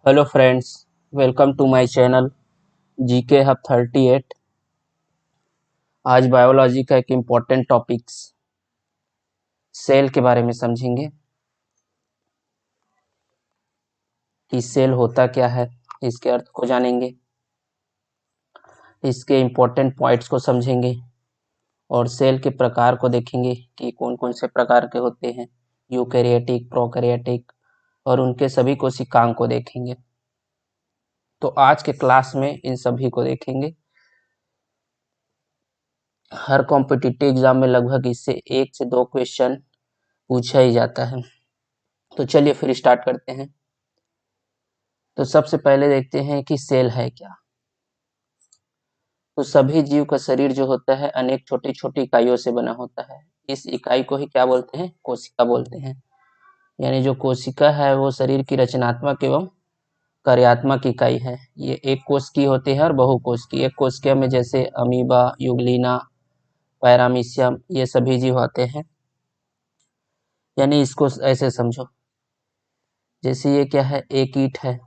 Hello friends, welcome to my channel GK hub 38। आज biology का एक इम्पॉर्टेंट टॉपिक्स सेल के बारे में समझेंगे कि सेल होता क्या है, इसके अर्थ को जानेंगे, इसके इम्पॉर्टेंट पॉइंट्स को समझेंगे और सेल के प्रकार को देखेंगे कि कौन कौन से प्रकार के होते हैं, यूकैरियोटिक, प्रोकैरियोटिक, और उनके सभी कोशिकाओं को देखेंगे। तो आज के क्लास में इन सभी को देखेंगे। हर कॉम्पिटिटिव एग्जाम में लगभग इससे 1 से 2 क्वेश्चन पूछा ही जाता है। तो चलिए फिर स्टार्ट करते हैं। तो सबसे पहले देखते हैं कि सेल है क्या। तो सभी जीव का शरीर जो होता है अनेक छोटी छोटी इकाइयों से बना होता है। इस इकाई को ही क्या बोलते हैं? कोशिका बोलते हैं। यानी जो कोशिका है वो शरीर की रचनात्मक एवं कार्यात्मक इकाई है। ये एक कोश की होती है और बहुकोश की। एक कोशिका में जैसे अमीबा, यूग्लिना, पैरामीशियम, ये सभी जीव आते हैं। यानी इसको ऐसे समझो, जैसे ये क्या है, एक ईंट है,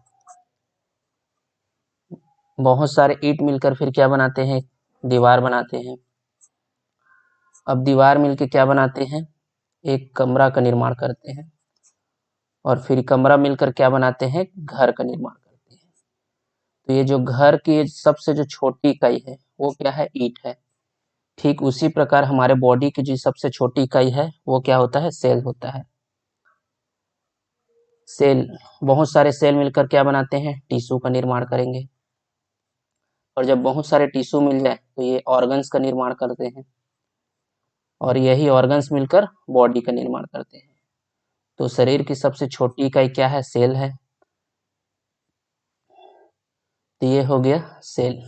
बहुत सारे ईंट मिलकर फिर क्या बनाते हैं? दीवार बनाते हैं। अब दीवार मिलकर क्या बनाते हैं? एक कमरा का निर्माण करते हैं। और फिर कमरा मिलकर क्या बनाते हैं? घर का निर्माण करते हैं। तो ये जो घर की सबसे जो छोटी इकाई है वो क्या है? ईंट है। ठीक उसी प्रकार हमारे बॉडी की जो सबसे छोटी इकाई है वो क्या होता है? सेल होता है। सेल, बहुत सारे सेल मिलकर क्या बनाते हैं? टिश्यू का निर्माण करेंगे। और जब बहुत सारे टिश्यू मिल जाए तो ये ऑर्गन्स का निर्माण करते हैं। और यही ऑर्गन्स मिलकर बॉडी का निर्माण करते हैं। तो शरीर की सबसे छोटी इकाई क्या है? सेल है। तो ये हो गया सेल।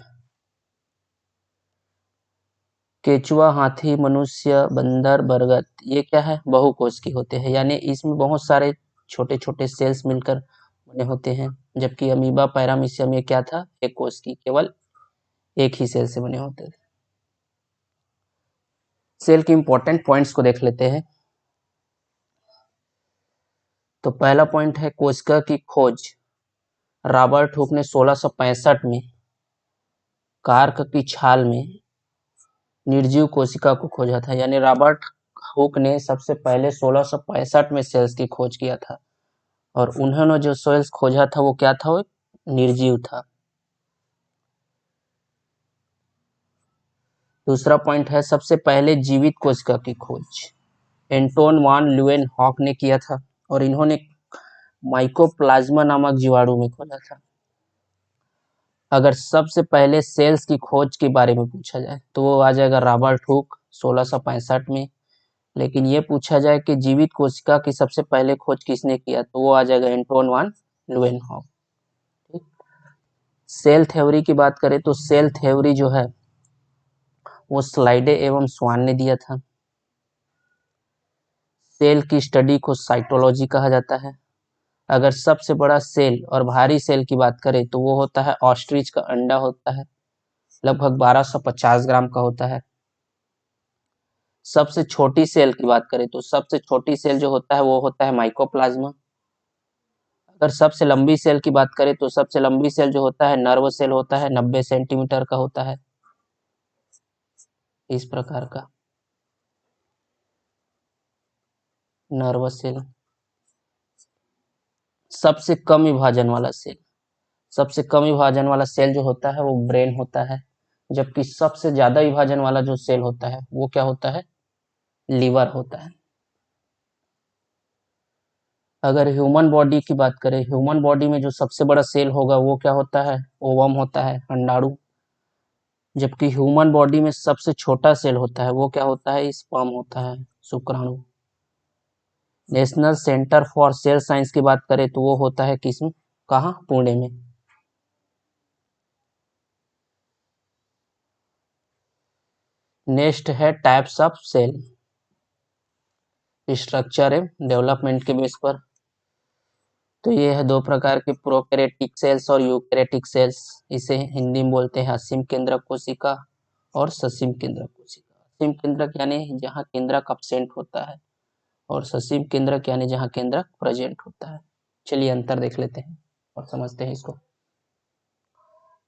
केचुआ, हाथी, मनुष्य, बंदर, बरगद, ये क्या है? बहुकोश की होते हैं। यानी इसमें बहुत सारे छोटे छोटे सेल्स मिलकर बने होते हैं। जबकि अमीबा, पैरामीशियम, ये क्या था? एक कोश की, केवल एक ही सेल से बने होते थे। सेल के इंपॉर्टेंट पॉइंट्स को देख लेते हैं। तो पहला पॉइंट है कोशिका की खोज। रॉबर्ट हुक ने 1665 में कार्क की छाल में निर्जीव कोशिका को खोजा था। यानी रॉबर्ट हुक ने सबसे पहले 1665 में सेल्स की खोज किया था। और उन्होंने जो सेल्स खोजा था वो क्या था? वो निर्जीव था। दूसरा पॉइंट है सबसे पहले जीवित कोशिका की खोज एंटोन वान ल्यूवेनहॉक ने किया था। और इन्होंने माइकोप्लाज्मा नामक जीवाणु में खोजा था। अगर सबसे पहले सेल्स की खोज के बारे में पूछा जाए तो वो आ जाएगा रॉबर्ट हुक 1665 में। लेकिन ये पूछा जाए कि जीवित कोशिका की सबसे पहले खोज किसने किया तो वो आ जाएगा एंटोन वान ल्यूवेनहॉक। ठीक। सेल थ्योरी की बात करें तो सेल थ्योरी जो है वो स्लाइडे एवं स्वान ने दिया था। सेल की स्टडी को साइटोलॉजी कहा जाता है। अगर सबसे बड़ा सेल और भारी सेल की बात करें तो वो होता है ऑस्ट्रिच का अंडा होता है, लगभग 1250 ग्राम का होता है। सबसे छोटी सेल की बात करें तो सबसे छोटी सेल जो होता है वो होता है माइकोप्लाज्मा। अगर सबसे लंबी सेल की बात करें तो सबसे लंबी सेल जो होता है नर्व सेल होता है, 90 सेंटीमीटर का होता है, इस प्रकार का नर्व सेल। सबसे कम विभाजन वाला सेल, सबसे कम विभाजन वाला सेल जो होता है वो ब्रेन होता है। जबकि सबसे ज्यादा विभाजन वाला जो सेल होता है वो क्या होता है? लीवर होता है। अगर ह्यूमन बॉडी की बात करें, ह्यूमन बॉडी में जो सबसे बड़ा सेल होगा वो क्या होता है? ओवम होता है, अंडाणु। जबकि ह्यूमन बॉडी में सबसे छोटा सेल होता है वो क्या होता है? स्पर्म होता है, शुक्राणु। National centre for sale science की बात करें तो वो होता है किसमें? कहाँ? पुणे में। नेक्स्ट है टाइप्स ऑफ सेल, स्ट्रक्चर एवं डेवलपमेंट के बेस पर। तो ये है दो प्रकार के प्रोकैरियोटिक सेल्स और यूकैरियोटिक सेल्स। इसे हिंदी में बोलते हैं असीम केंद्रक कोशिका और ससीम केंद्रक कोशिका। असीम केंद्रक यानी जहाँ केंद्रक एब्सेंट होता है, और ससीम केंद्रक यानी जहाँ केंद्रक प्रेजेंट होता है। चलिए अंतर देख लेते हैं। और समझते हैं इसको।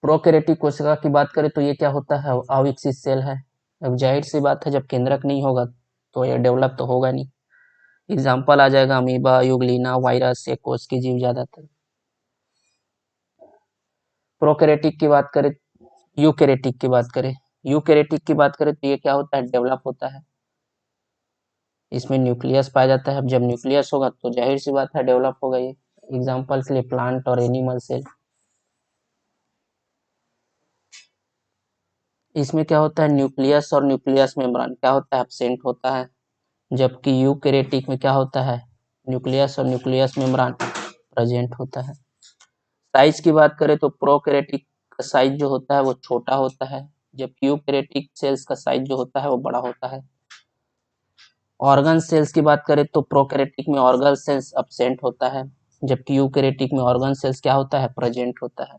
प्रोकैरियोटिक कोशिका की बात करें तो ये क्या होता है, अविकसित सेल है। अब जाहिर सी बात है, जब केंद्रक नहीं होगा तो ये डेवलप तो होगा नहीं। एग्जाम्पल आ जाएगा अमीबा, यूग्लिना, वायरस, या कोश की जीव ज्यादातर। प्रोकैरियोटिक की बात करें, यूकैरियोटिक की बात करें, यूकैरियोटिक की बात करें तो ये क्या होता है, डेवलप होता है। इसमें न्यूक्लियस पाया जाता है। अब जब न्यूक्लियस होगा तो जाहिर सी बात है डेवलप होगा ये। एग्जाम्पल के लिए प्लांट और एनिमल सेल। इसमें क्या होता है, न्यूक्लियस और न्यूक्लियस मेम्ब्रेन क्या होता है, एब्सेंट होता है। जबकि यूकैरियोटिक में क्या होता है, न्यूक्लियस और न्यूक्लियस मेम्ब्रेन प्रेजेंट होता है। साइज की बात करें तो प्रोकैरियोटिक का साइज जो होता है वो छोटा होता है, जबकि यूकैरियोटिक सेल्स का साइज जो होता है वो बड़ा होता है। ऑर्गन सेल्स की बात करें तो प्रोकैरियोटिक में ऑर्गन सेल्स एब्सेंट होता है, जबकि यूकैरियोटिक में ऑर्गन सेल्स क्या होता है, प्रेजेंट होता है।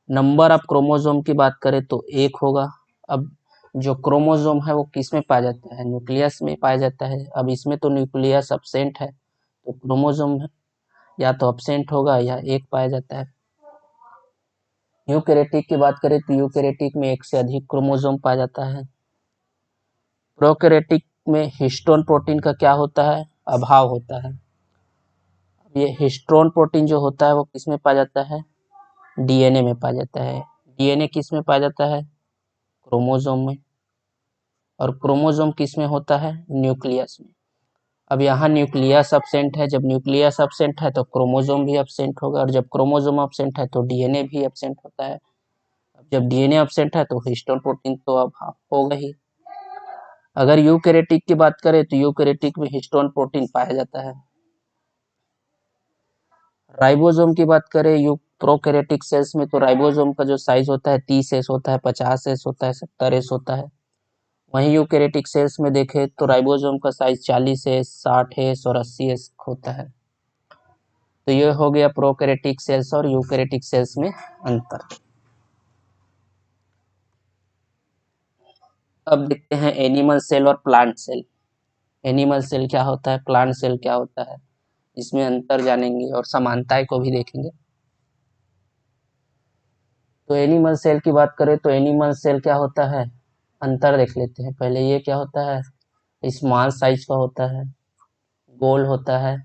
नंबर ऑफ क्रोमोसोम की बात करें तो एक होगा। अब जो क्रोमोसोम है वो किस में पाया जाता है, न्यूक्लियस में पाया जाता है। अब इसमें तो न्यूक्लियस एब्सेंट है, तो क्रोमोसोम या तो एब्सेंट होगा या एक पाया जाता है। यूकैरियोटिक की बात करें तो यूकैरियोटिक में एक से अधिक क्रोमोसोम पाया जाता है। प्रोकैरियोटिक में हिस्टोन प्रोटीन का क्या होता है, अभाव होता है। ये हिस्टोन प्रोटीन जो होता है वो किस में पाया जाता है, डीएनए में पाया जाता है। डीएनए किस में पाया जाता है, क्रोमोसोम में। और क्रोमोसोम किस में होता है, न्यूक्लियस में। अब यहाँ न्यूक्लियस एब्सेंट है, जब न्यूक्लियस एब्सेंट है तो क्रोमोसोम भी एब्सेंट होगा, और जब क्रोमोसोम एब्सेंट है तो डीएनए भी एब्सेंट होता है। अब जब डीएनए एब्सेंट है तो हिस्टोन प्रोटीन तो अब होगा ही। अगर यूकैरियोटिक की बात करें तो यूकैरियोटिक में हिस्टोन प्रोटीन पाया जाता है। राइबोसोम की बात करें प्रोकैरियोटिक सेल्स में तो राइबोसोम का जो साइज होता है 30 एस होता है, 50 एस होता है, 70 एस होता है। वहीं यूकैरियोटिक सेल्स में देखें तो राइबोसोम का साइज 40 एस, 60 एस और 80 एस होता है। तो ये हो गया प्रोकैरियोटिक सेल्स और यूकैरियोटिक सेल्स में अंतर। अब देखते हैं एनिमल सेल और प्लांट सेल। एनिमल सेल क्या होता है, प्लांट सेल क्या होता है, इसमें अंतर जानेंगे और समानताएं को भी देखेंगे। तो एनिमल सेल की बात करें तो एनिमल सेल क्या होता है, अंतर देख लेते हैं पहले। ये क्या होता है, स्मॉल साइज का होता है, गोल होता है,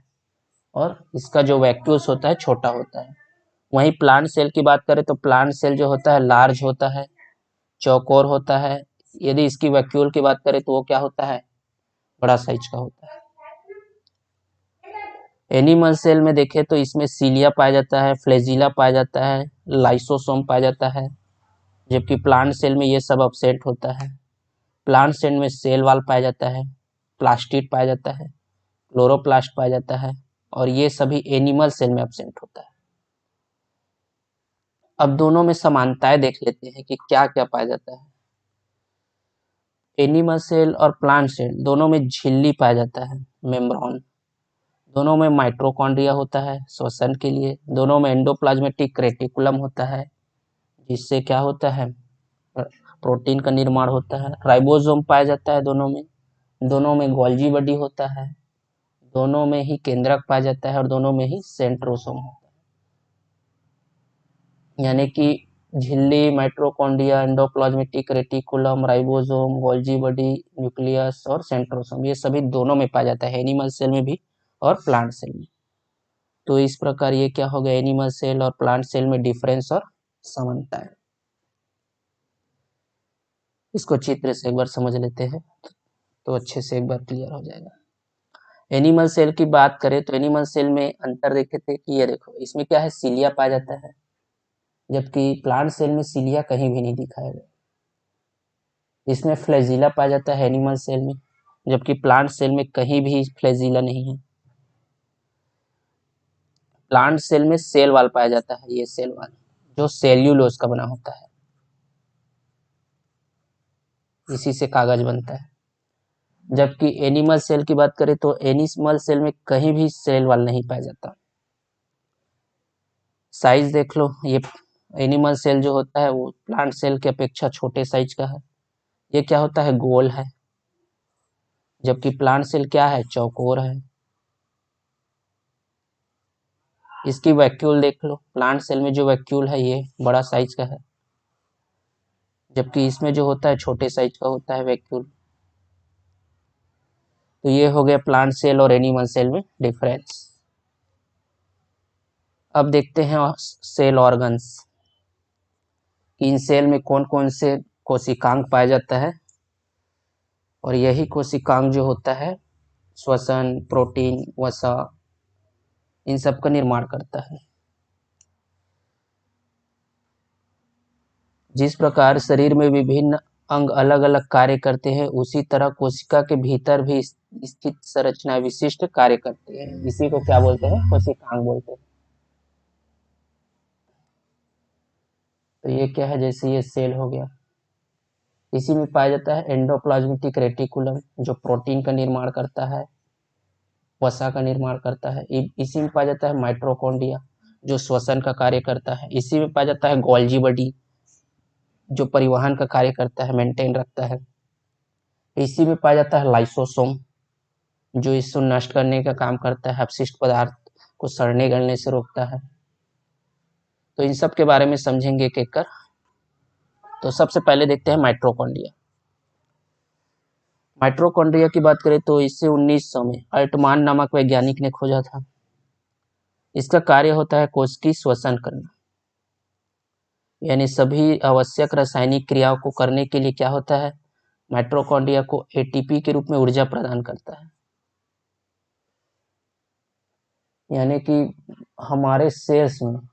और इसका जो वैक्यूल्स होता है छोटा होता है। वहीं प्लांट सेल की बात करें तो प्लांट सेल जो होता है लार्ज होता है, चौकोर होता है। यदि इसकी वैक्यूल की बात करें तो वो क्या होता है, बड़ा साइज का होता है। एनिमल सेल में देखें तो इसमें सीलिया पाया जाता है, फ्लैजिला पाया जाता है, लाइसोसोम पाया जाता है, जबकि प्लांट सेल में ये सब एब्सेंट होता है। प्लांट सेल में सेल वॉल पाया जाता है, प्लास्टिड पाया जाता है, क्लोरोप्लास्ट पाया जाता है, और ये सभी एनिमल सेल में एब्सेंट होता है। अब दोनों में समानताएं देख लेते हैं कि क्या क्या पाया जाता है। एनिमल सेल और प्लांट सेल दोनों में झिल्ली पाया जाता है, मेम्ब्रेन। दोनों में माइटोकॉन्ड्रिया होता है श्वसन के लिए। दोनों में एंडोप्लाज्मेटिक रेटिकुलम होता है, जिससे क्या होता है, प्रोटीन का निर्माण होता है। राइबोसोम पाया जाता है दोनों में। दोनों में गोल्जी बॉडी होता है। दोनों में ही केंद्रक पाया जाता है, और दोनों में ही सेंट्रोसोम होता है। यानी कि झिल्ली, mitochondria, endoplasmatic reticulum, ribosome, Golgi body, nucleus और सेंट्रोसोम, ये सभी दोनों में पाया जाता है, एनिमल सेल में भी और प्लांट सेल में। तो इस प्रकार ये क्या हो गया, एनिमल सेल और प्लांट सेल में डिफरेंस और समानता है। इसको चित्र से एक बार समझ लेते हैं तो अच्छे से एक बार क्लियर हो जाएगा। एनिमल सेल की बात करें तो एनिमल सेल में अंतर देखे थे कि ये देखो, इसमें क्या है, सीलिया पाया जाता है, जबकि प्लांट सेल में सीलिया कहीं भी नहीं दिखाया गया। इसमें फ्लैजिला पाया जाता है एनिमल सेल में, जबकि प्लांट सेल में कहीं भी फ्लैजिला नहीं है। प्लांट सेल में सेल वॉल पाया जाता है, ये सेल वॉल जो सेल्यूलोज का बना होता है, इसी से कागज बनता है। जबकि एनिमल सेल की बात करें तो एनिमल सेल में कहीं भी सेल वॉल नहीं पाया जाता। साइज देख लो, ये एनिमल सेल जो होता है वो प्लांट सेल की अपेक्षा छोटे साइज का है। ये क्या होता है, गोल है, जबकि प्लांट सेल क्या है, चौकोर है। इसकी वैक्यूल देख लो, प्लांट सेल में जो वैक्यूल है ये बड़ा साइज का है, जबकि इसमें जो होता है छोटे साइज का होता है वैक्यूल। तो ये हो गया प्लांट सेल और एनिमल सेल में डिफरेंस। अब देखते हैं सेल ऑर्गन्स, इन सेल में कौन कौन से कोशिकांग पाया जाता है, और यही कोशिकांग जो होता है श्वसन, प्रोटीन, वसा, इन सब का निर्माण करता है। जिस प्रकार शरीर में विभिन्न अंग अलग अलग कार्य करते हैं, उसी तरह कोशिका के भीतर भी स्थित संरचना विशिष्ट कार्य करते हैं। इसी को क्या बोलते हैं? कोशिकांग बोलते हैं। तो ये क्या है? जैसे ये सेल हो गया, इसी में पाया जाता है एंडोप्लाज्मेटिक रेटिकुलम, जो प्रोटीन का निर्माण करता है, वसा का निर्माण करता है। इसी में पाया जाता है माइटोकॉन्ड्रिया, जो श्वसन का कार्य करता है। इसी में पाया जाता है गोल्जी बॉडी, जो परिवहन का कार्य करता है, मेंटेन रखता है। इसी में पाया जाता है लाइसोसोम, जो इसको नष्ट करने का काम करता है, अपशिष्ट पदार्थ को सड़ने गलने से रोकता है। तो इन सब के बारे में समझेंगे एक एक कर। तो सबसे पहले देखते हैं माइटोकॉन्ड्रिया। माइटोकॉन्ड्रिया की बात करें तो इसे 1900 में अल्टमान नामक वैज्ञानिक ने खोजा था। इसका कार्य होता है कोश की श्वसन करना, यानी सभी आवश्यक रासायनिक क्रियाओं को करने के लिए क्या होता है, माइटोकॉन्ड्रिया को एटीपी के रूप में ऊर्जा प्रदान करता है। यानी कि हमारे सेल्स में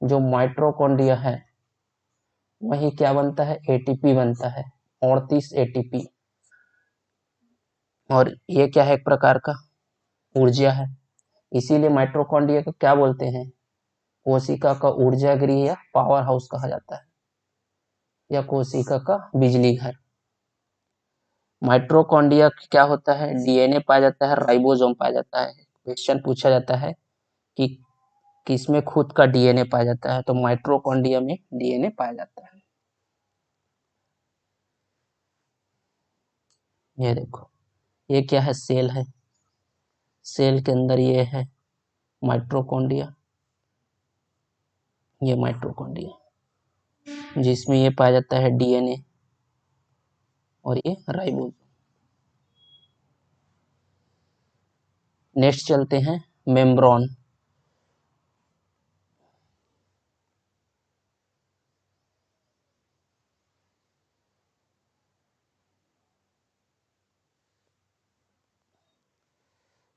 जो माइटोकॉन्ड्रिया है वही क्या बनता है, एटीपी बनता है, 38 एटीपी। और ये क्या है, एक प्रकार का ऊर्जा है। इसीलिए माइटोकॉन्ड्रिया को क्या बोलते हैं, कोशिका का ऊर्जा गृह या पावर हाउस कहा जाता है, या कोशिका का बिजली घर। माइटोकॉन्ड्रिया क्या होता है, डीएनए पाया जाता है, राइबोसोम पाया जाता है। क्वेश्चन पूछा जाता है कि किसमें खुद का डीएनए पाया जाता है, तो माइटोकॉन्ड्रिया में डीएनए पाया जाता है। ये देखो, ये क्या है, सेल है। सेल के अंदर ये है माइटोकॉन्ड्रिया, ये माइटोकॉन्ड्रिया, जिसमें ये पाया जाता है डीएनए और ये राइबोसोम। नेक्स्ट चलते हैं मेम्ब्रेन।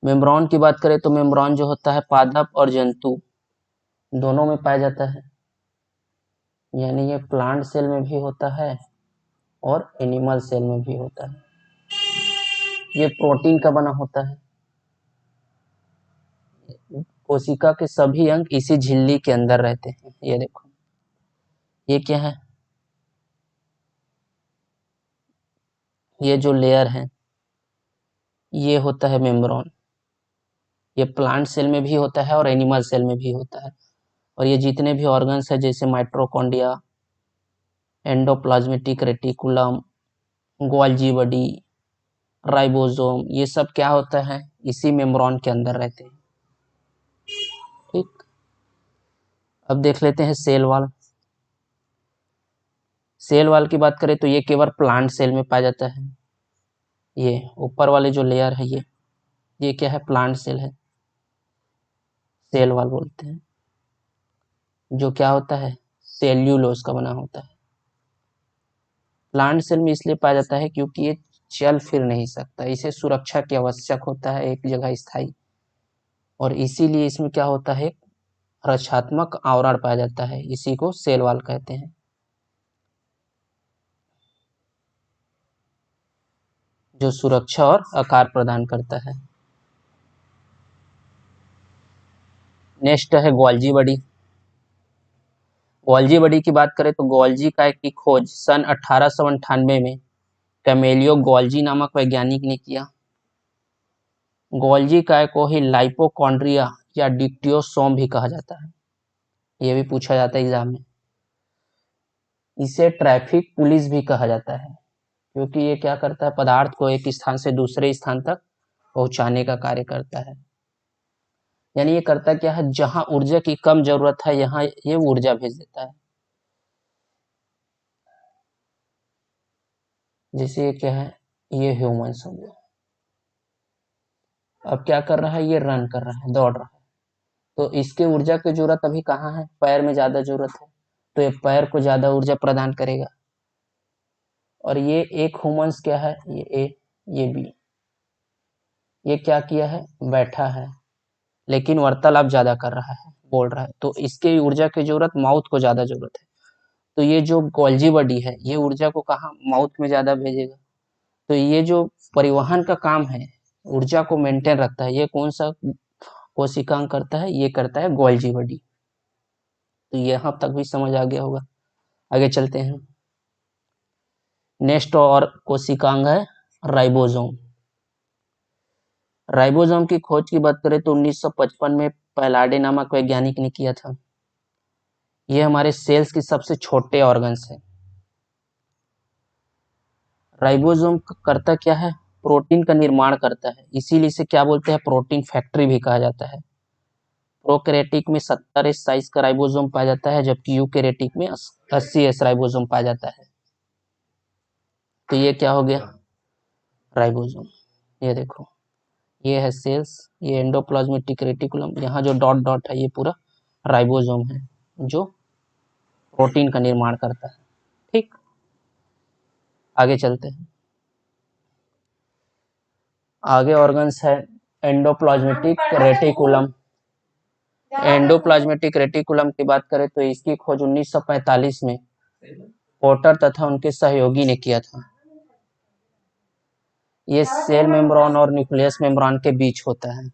मेम्ब्रेन की बात करें तो मेम्ब्रेन जो होता है पादप और जंतु दोनों में पाया जाता है, यानी ये प्लांट सेल में भी होता है और एनिमल सेल में भी होता है। ये प्रोटीन का बना होता है। कोशिका के सभी अंग इसी झिल्ली के अंदर रहते हैं। ये देखो, ये क्या है, ये जो लेयर है ये होता है मेम्ब्रेन। ये प्लांट सेल में भी होता है और एनिमल सेल में भी होता है। और ये जितने भी ऑर्गन्स है जैसे mitochondria, endoplasmatic reticulum, Golgi body, ribosome, ये सब क्या होता है, इसी मेम्ब्रेन के अंदर रहते हैं। ठीक, अब देख लेते हैं सेल वॉल। सेल वॉल की बात करें तो ये केवल प्लांट सेल में पाया जाता है। ये ऊपर वाले जो लेयर है ये क्या है, प्लांट सेल है, सेल वॉल बोलते हैं। जो क्या होता है, सेल्यूलोज का बना होता है। प्लांट सेल में इसलिए पाया जाता है क्योंकि ये चल फिर नहीं सकता, इसे सुरक्षा की आवश्यक होता है, एक जगह स्थायी। और इसीलिए इसमें क्या होता है, रक्षात्मक आवरण पाया जाता है, इसी को सेल वॉल कहते हैं, जो सुरक्षा और आकार प्रदान करता है। नेक्स्ट है गोल्जी बॉडी। गोल्जी बॉडी की बात करें तो गोल्जी काय की खोज सन 1898 में कैमेलियो गोल्जी नामक वैज्ञानिक ने किया। गोल्जी काय को ही लाइपोकॉन्ड्रिया या डिक्टियोसोम भी कहा जाता है, ये भी पूछा जाता है एग्जाम में। इसे ट्रैफिक पुलिस भी कहा जाता है, क्योंकि ये क्या करता है, पदार्थ को एक स्थान से दूसरे स्थान तक पहुंचाने का कार्य करता है। यानी ये करता क्या है, जहां ऊर्जा की कम जरूरत है यहाँ ये ऊर्जा भेज देता है। जैसे ये क्या है, ये ह्यूमन समझो, अब क्या कर रहा है, ये रन कर रहा है, दौड़ रहा है, तो इसके ऊर्जा की जरूरत अभी कहाँ है, पैर में ज्यादा जरूरत है, तो ये पैर को ज्यादा ऊर्जा प्रदान करेगा। और ये एक ह्यूमंस क्या है, ये ए, ये बी, ये क्या किया है, बैठा है, लेकिन वार्तालाप ज्यादा कर रहा है, बोल रहा है, तो इसके ऊर्जा की जरूरत माउथ को ज्यादा जरूरत है। तो ये जो गोल्जी बॉडी है ये ऊर्जा को कहाँ, माउथ में ज्यादा भेजेगा। तो ये जो परिवहन का काम है, ऊर्जा को मेंटेन रखता है, ये कौन सा कोशिकांग करता है, ये करता है गोल्जी बॉडी। तो यहाँ तक भी समझ आ गया होगा। आगे चलते हैं। नेक्स्ट और कोशिकांग है राइबोसोम। राइबोसोम की खोज की बात करें तो 1955 में पैलाडे नामक वैज्ञानिक ने किया था। ये हमारे सेल्स की सबसे छोटे ऑर्गन्स है। राइबोसोम करता क्या है, प्रोटीन का निर्माण करता है, इसीलिए इसे क्या बोलते हैं, प्रोटीन फैक्ट्री भी कहा जाता है। प्रोकैरियोटिक में 70 एस साइज का राइबोसोम पाया जाता है, जबकि यूकैरियोटिक में 80 एस राइबोसोम पाया जाता है। तो ये क्या हो गया, राइबोसोम। ये देखो, ये है सेल्स, ये एंडोप्लाज्मेटिक रेटिकुलम, यहाँ जो डॉट डॉट है ये पूरा राइबोसोम है जो प्रोटीन का निर्माण करता है। ठीक, आगे चलते हैं। आगे ऑर्गन्स है एंडोप्लाज्मेटिक रेटिकुलम। एंडोप्लाज्मेटिक रेटिकुलम की बात करें तो इसकी खोज 1945 में पोर्टर तथा उनके सहयोगी ने किया था। ये सेल मेम्ब्रेन और न्यूक्लियस मेम्ब्रेन के बीच होता है।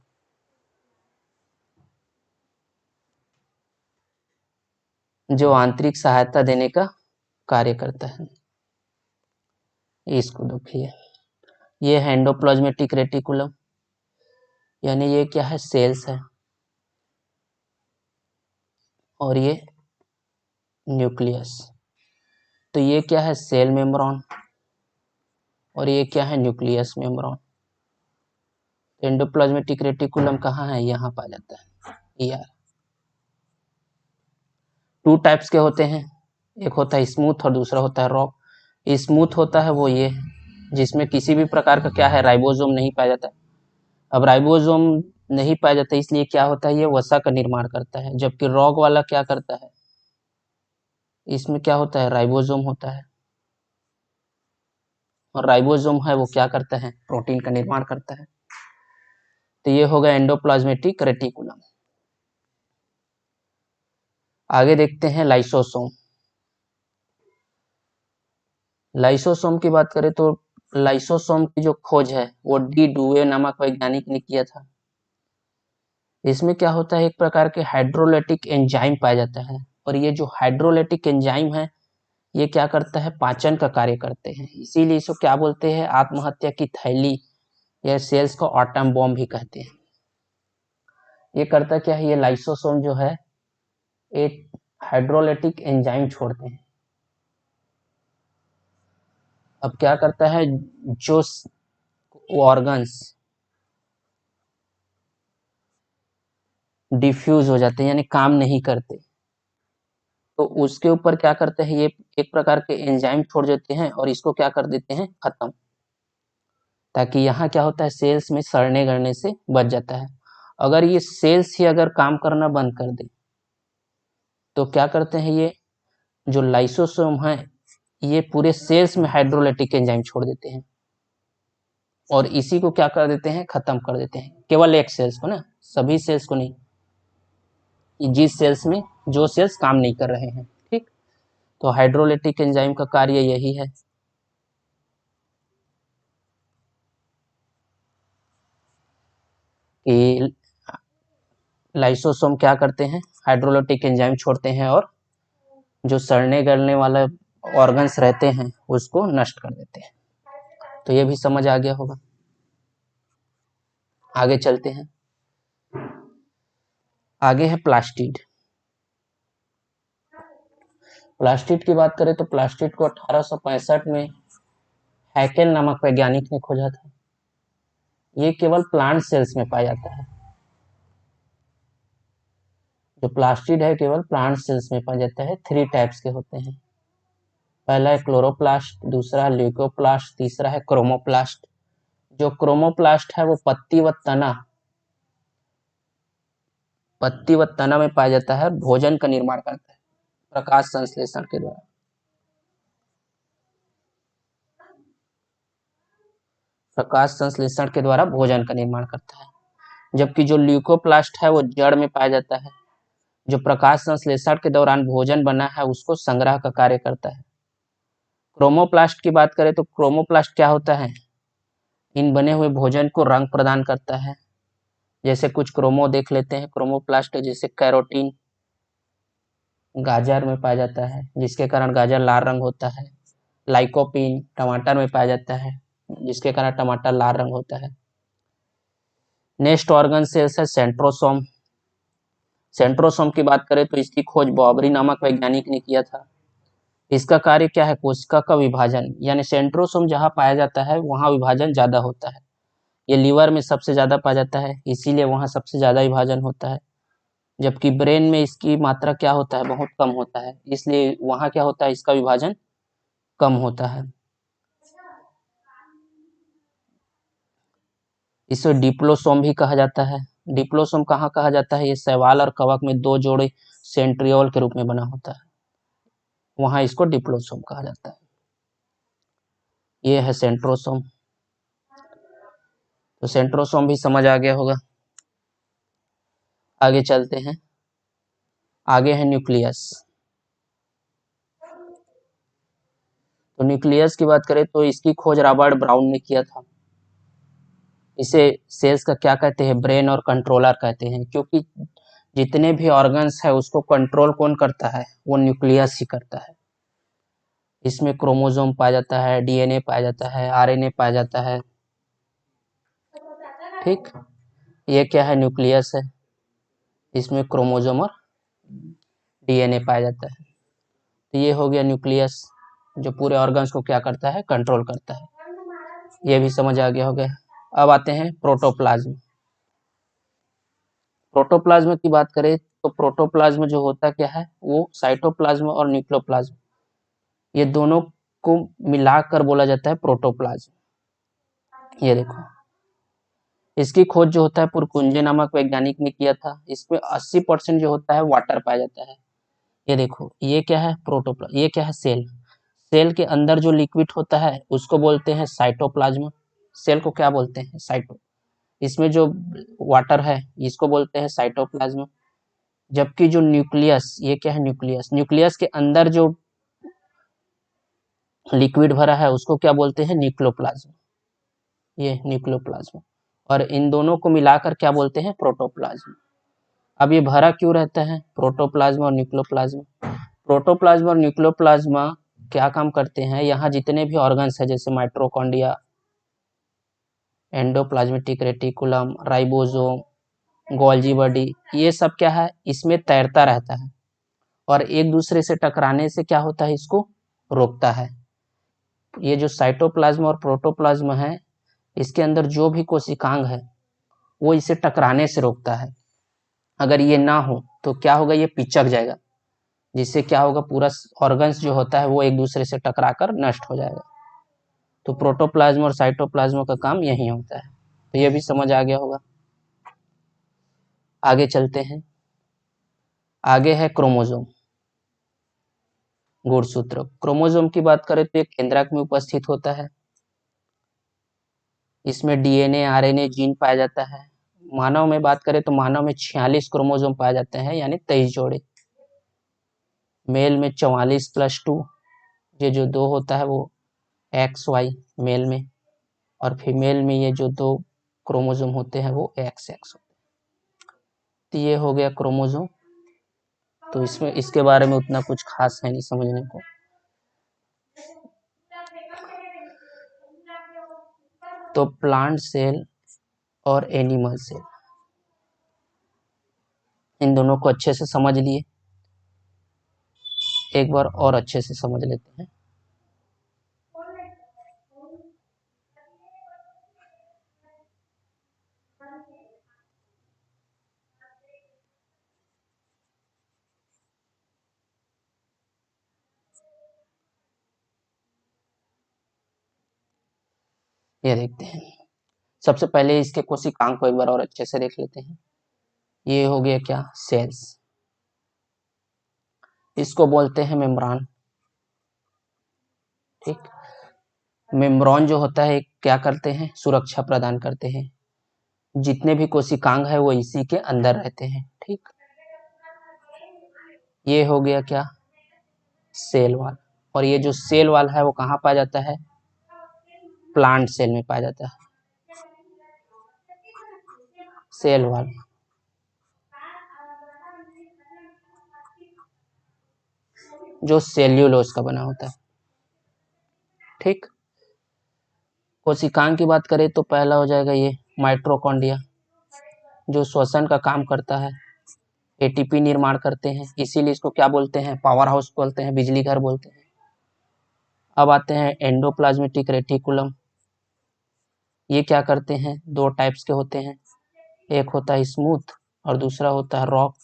जो आंतरिक सहायता देने का कार्य करता है। इसको देखिए, ये है एंडोप्लाज्मेटिक रेटिकुलम, यानी ये क्या है, सेल्स है, और ये न्यूक्लियस। तो ये क्या है, सेल मेम्ब्रेन, और ये क्या है, न्यूक्लियस मेम्ब्रेन। एंडोप्लाज्मेटिक रेटिकुलम कहाँ है, यहाँ पाया जाता है यार। 2 टाइप्स के होते हैं, एक होता है स्मूथ और दूसरा होता है रॉक। स्मूथ होता है वो ये, जिसमें किसी भी प्रकार का क्या है, राइबोसोम नहीं पाया जाता। अब राइबोसोम नहीं पाया जाता, इसलिए क्या होता है, ये वसा का निर्माण करता है, जबकि रॉक वाला क्या करता है, इसमें क्या होता है, राइबोसोम होता है, और राइबोसोम है वो क्या करता है, प्रोटीन का निर्माण करता है। तो ये होगा एंडोप्लाज्मेटिक रेटिकुलम। आगे देखते हैं लाइसोसोम। लाइसोसोम की बात करें तो लाइसोसोम की जो खोज है वो डी डुवे नामक वैज्ञानिक ने किया था। इसमें क्या होता है, एक प्रकार के हाइड्रोलाइटिक एंजाइम पाया जाता है, और ये जो हाइड्रोलाइटिक एंजाइम है ये क्या करता है, पाचन का कार्य करते हैं, इसीलिए इसको क्या बोलते हैं, आत्महत्या की थैली या सेल्स को एटम बॉम्ब भी कहते हैं। ये करता क्या है, ये लाइसोसोम जो है एक हाइड्रोलाइटिक एंजाइम छोड़ते हैं। अब क्या करता है, जो ऑर्गन्स डिफ्यूज हो जाते हैं यानी काम नहीं करते, तो उसके ऊपर क्या करते हैं, ये एक प्रकार के एंजाइम छोड़ देते हैं और इसको क्या कर देते हैं, खत्म, ताकि यहाँ क्या होता है, सेल्स में सड़ने गड़ने से बच जाता है। अगर ये सेल्स ही अगर काम करना बंद कर दे तो क्या करते हैं, ये जो लाइसोसोम है ये पूरे सेल्स में हाइड्रोलाइटिक एंजाइम छोड़ देते हैं और इसी को क्या कर देते हैं, खत्म कर देते हैं। केवल एक सेल्स को ना, सभी सेल्स को नहीं, जिस सेल्स में जो सेल्स काम नहीं कर रहे हैं। ठीक, तो हाइड्रोलाइटिक एंजाइम का कार्य यही है। कि लाइसोसोम क्या करते हैं, हाइड्रोलाइटिक एंजाइम छोड़ते हैं और जो सड़ने गलने वाला ऑर्गन्स रहते हैं उसको नष्ट कर देते हैं। तो ये भी समझ आ गया होगा। आगे चलते हैं। आगे है प्लास्टिड। प्लास्टिड की बात करें तो प्लास्टिड को 1865 में हैकेल नामक वैज्ञानिक ने खोजा था। ये केवल प्लांट सेल्स में पाया जाता है। जो प्लास्टिड है केवल प्लांट सेल्स में पाया जाता है। 3 टाइप्स के होते हैं। पहला है क्लोरोप्लास्ट, दूसरा है ल्यूकोप्लास्ट, तीसरा है क्रोमोप्लास्ट। जो क्रोमोप्लास्ट है वो पत्ती व तना में पाया जाता है, भोजन का निर्माण करता है प्रकाश संश्लेषण के द्वारा। प्रकाश संश्लेषण के द्वारा भोजन का निर्माण करता है। जबकि जो ल्यूकोप्लास्ट है वो जड़ में पाया जाता है, जो प्रकाश संश्लेषण के दौरान भोजन बना है उसको संग्रह का कार्य करता है। क्रोमोप्लास्ट की बात करें तो क्रोमोप्लास्ट क्या होता है? इन बने हुए भोजन को रंग प्रदान करता है। जैसे कुछ क्रोमो देख लेते हैं। क्रोमोप्लास्ट जैसे कैरोटीन गाजर में पाया जाता है, जिसके कारण गाजर लाल रंग होता है। लाइकोपीन टमाटर में पाया जाता है, जिसके कारण टमाटर लाल रंग होता है। नेक्स्ट ऑर्गन सेल्स है सेंट्रोसोम। सेंट्रोसोम की बात करें तो इसकी खोज बॉबरी नामक वैज्ञानिक ने किया था। इसका कार्य क्या है? कोशिका का विभाजन, यानी सेंट्रोसोम जहां पाया जाता है वहां विभाजन ज्यादा होता है। ये लीवर में सबसे ज्यादा पाया जाता है, इसीलिए वहां सबसे ज्यादा विभाजन होता है। जबकि ब्रेन में इसकी मात्रा क्या होता है? बहुत कम होता है, इसलिए वहां क्या होता है? इसका विभाजन कम होता है। इसे डिप्लोसोम भी कहा जाता है। डिप्लोसोम कहाँ कहा जाता है? ये शैवाल और कवक में 2 जोड़े सेंट्रियोल के रूप में बना होता है, वहां इसको डिप्लोसोम कहा जाता है। ये है सेंट्रोसोम। तो सेंट्रोसोम भी समझ आ गया होगा। आगे चलते हैं। आगे है न्यूक्लियस। तो न्यूक्लियस की बात करें तो इसकी खोज रॉबर्ट ब्राउन ने किया था। इसे सेल्स का क्या कहते हैं? ब्रेन और कंट्रोलर कहते हैं, क्योंकि जितने भी ऑर्गन्स है उसको कंट्रोल कौन करता है? वो न्यूक्लियस ही करता है। इसमें क्रोमोसोम पाया जाता है, डीएनए पाया जाता है, आरएनए पाया जाता है। ठीक, ये क्या है? न्यूक्लियस है। इसमें क्रोमोसोम और डीएनए पाया जाता है। तो ये हो गया न्यूक्लियस, जो पूरे ऑर्गन्स को क्या करता है? कंट्रोल करता है। ये भी समझ आ गया होगा। अब आते हैं प्रोटोप्लाज्म। प्रोटोप्लाज्म की बात करें तो प्रोटोप्लाज्म जो होता क्या है? वो साइटोप्लाज्म और न्यूक्लियोप्लाज्म, ये दोनों को मिलाकर बोला जाता है प्रोटोप्लाज्म। ये देखो, इसकी खोज जो होता है पुरकुंजे नामक वैज्ञानिक ने किया था। इसमें 80% जो होता है वाटर पाया जाता है। ये देखो, ये क्या है? प्रोटोप्लाज्म। ये क्या है? सेल। सेल के अंदर जो लिक्विड होता है उसको बोलते हैं साइटोप्लाज्म। सेल को क्या बोलते हैं? साइटो। इसमें जो वाटर है इसको बोलते हैं साइटोप्लाज्म। जबकि जो न्यूक्लियस, ये क्या है? न्यूक्लियस। न्यूक्लियस के अंदर जो लिक्विड भरा है उसको क्या बोलते हैं? न्यूक्लियोप्लाज्म। ये न्यूक्लियोप्लाज्म। और इन दोनों को मिलाकर क्या बोलते हैं? प्रोटोप्लाज्म। अब ये भरा क्यों रहता है? प्रोटोप्लाज्म और न्यूक्लियोप्लाज्म। प्रोटोप्लाज्म और न्यूक्लियोप्लाज्म क्या काम करते हैं? यहाँ जितने भी ऑर्गन्स है जैसे mitochondria, endoplasmatic reticulum, ribosome, Golgi body, ये सब क्या है? इसमें तैरता रहता है और एक दूसरे से टकराने से क्या होता है? इसको रोकता है। ये जो साइटोप्लाज्म और प्रोटोप्लाज्म है, इसके अंदर जो भी कोशिकांग है वो इसे टकराने से रोकता है। अगर ये ना हो तो क्या होगा? ये पिचक जाएगा, जिससे क्या होगा? पूरा ऑर्गन्स जो होता है वो एक दूसरे से टकराकर नष्ट हो जाएगा। तो प्रोटोप्लाज्म और साइटोप्लाज्म का काम यही होता है। तो ये भी समझ आ गया होगा। आगे चलते हैं। आगे है क्रोमोसोम, गुणसूत्र। क्रोमोसोम की बात करें तो एक केंद्रक में उपस्थित होता है। इसमें डीएनए, आरएनए, जीन पाया जाता है। मानव में बात करें तो मानव में 46 क्रोमोसोम पाए जाते हैं, यानी 23 जोड़े। मेल में 44+2, ये जो 2 होता है वो XY मेल में, और फीमेल में ये जो 2 क्रोमोसोम होते हैं वो XX होते हैं। तो ये हो गया क्रोमोसोम। तो इसमें इसके बारे में उतना कुछ खास है नहीं समझने को। तो प्लांट सेल और एनिमल सेल, इन दोनों को अच्छे से समझ लिए। एक बार और अच्छे से समझ लेते हैं। ये देखते हैं। सबसे पहले इसके कोशिकांग को एक बार और अच्छे से देख लेते हैं। ये हो गया क्या, सेल्स। इसको बोलते हैं मेम्ब्रान। ठीक, मेम्ब्रान जो होता है क्या करते हैं, सुरक्षा प्रदान करते हैं। जितने भी कोशिकांग है वो इसी के अंदर रहते हैं। ठीक, ये हो गया क्या, सेल वाल। और ये जो सेल वाल है वो कहाँ पाया जाता है, प्लांट सेल में पाया जाता है, सेल वाल। जो सेल्यूलोज का बना होता है। ठीक, कोशिकांग की बात करें तो पहला हो जाएगा ये माइटोकॉन्ड्रिया, जो श्वसन का काम करता है, एटीपी निर्माण करते हैं, इसीलिए इसको क्या बोलते हैं, पावर हाउस बोलते हैं, बिजली घर बोलते हैं। अब आते हैं एंडोप्लाज्मेटिक रेटिकुलम। ये क्या करते हैं, दो टाइप्स के होते हैं, एक होता है स्मूथ और दूसरा होता है रॉक।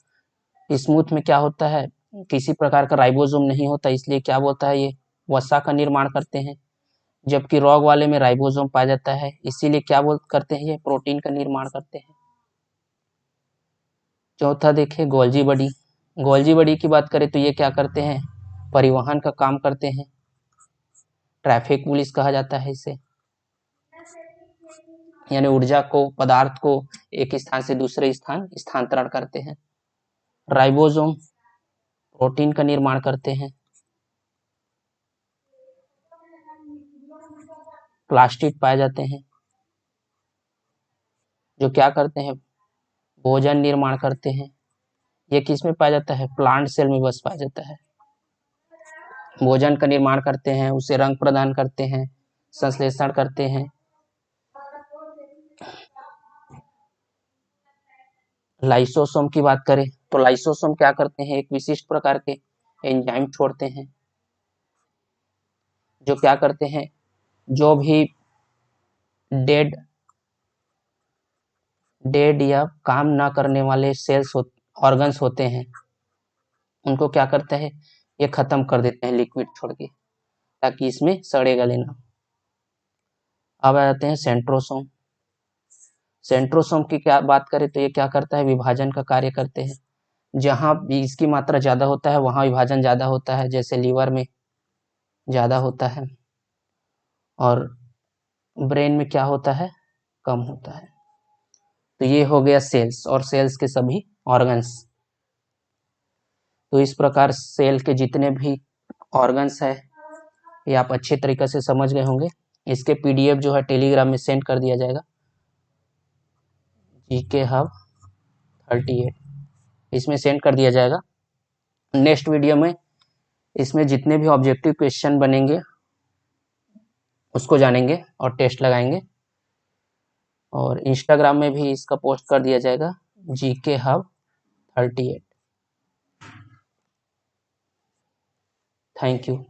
स्मूथ में क्या होता है, किसी प्रकार का राइबोसोम नहीं होता, इसलिए क्या बोलता है, ये वसा का निर्माण करते हैं। जबकि रॉग वाले में राइबोसोम पाया जाता है, इसीलिए क्या करते हैं, ये प्रोटीन का निर्माण करते हैं। चौथा देखिए गोल्जी बॉडी। गोल्जी बॉडी की बात करें तो ये क्या करते हैं, परिवहन का काम करते हैं, ट्रैफिक पुलिस कहा जाता है इसे। यानी ऊर्जा को, पदार्थ को एक स्थान से दूसरे स्थान स्थानांतरण करते हैं। राइबोसोम प्रोटीन का निर्माण करते हैं। प्लास्टिड पाए जाते हैं, जो क्या करते हैं, भोजन निर्माण करते हैं। ये किस में पाया जाता है, प्लांट सेल में बस पाया जाता है। भोजन का निर्माण करते हैं, उसे रंग प्रदान करते हैं, संश्लेषण करते हैं। लाइसोसोम की बात करें तो लाइसोसोम क्या करते हैं, एक विशिष्ट प्रकार के एंजाइम छोड़ते हैं, जो क्या करते हैं, जो भी डेड या काम ना करने वाले सेल्स ऑर्गन्स होते हैं, उनको क्या करते हैं, ये खत्म कर देते हैं लिक्विड छोड़ के, ताकि इसमें सड़े गले ना। अब आ जाते हैं सेंट्रोसोम। सेंट्रोसोम की क्या बात करें तो ये क्या करता है, विभाजन का कार्य करते हैं। जहां भी इसकी मात्रा ज्यादा होता है वहां विभाजन ज्यादा होता है, जैसे लीवर में ज्यादा होता है और ब्रेन में क्या होता है, कम होता है। तो ये हो गया सेल्स और सेल्स के सभी ऑर्गन्स। तो इस प्रकार सेल के जितने भी ऑर्गन्स है ये आप अच्छे तरीके से समझ गए होंगे। इसके पीडीएफ जो है टेलीग्राम में सेंड कर दिया जाएगा, जीके हब 38 इसमें सेंड कर दिया जाएगा। नेक्स्ट वीडियो में इसमें जितने भी ऑब्जेक्टिव क्वेश्चन बनेंगे उसको जानेंगे और टेस्ट लगाएंगे। और इंस्टाग्राम में भी इसका पोस्ट कर दिया जाएगा, जीके हब 38। Thank you.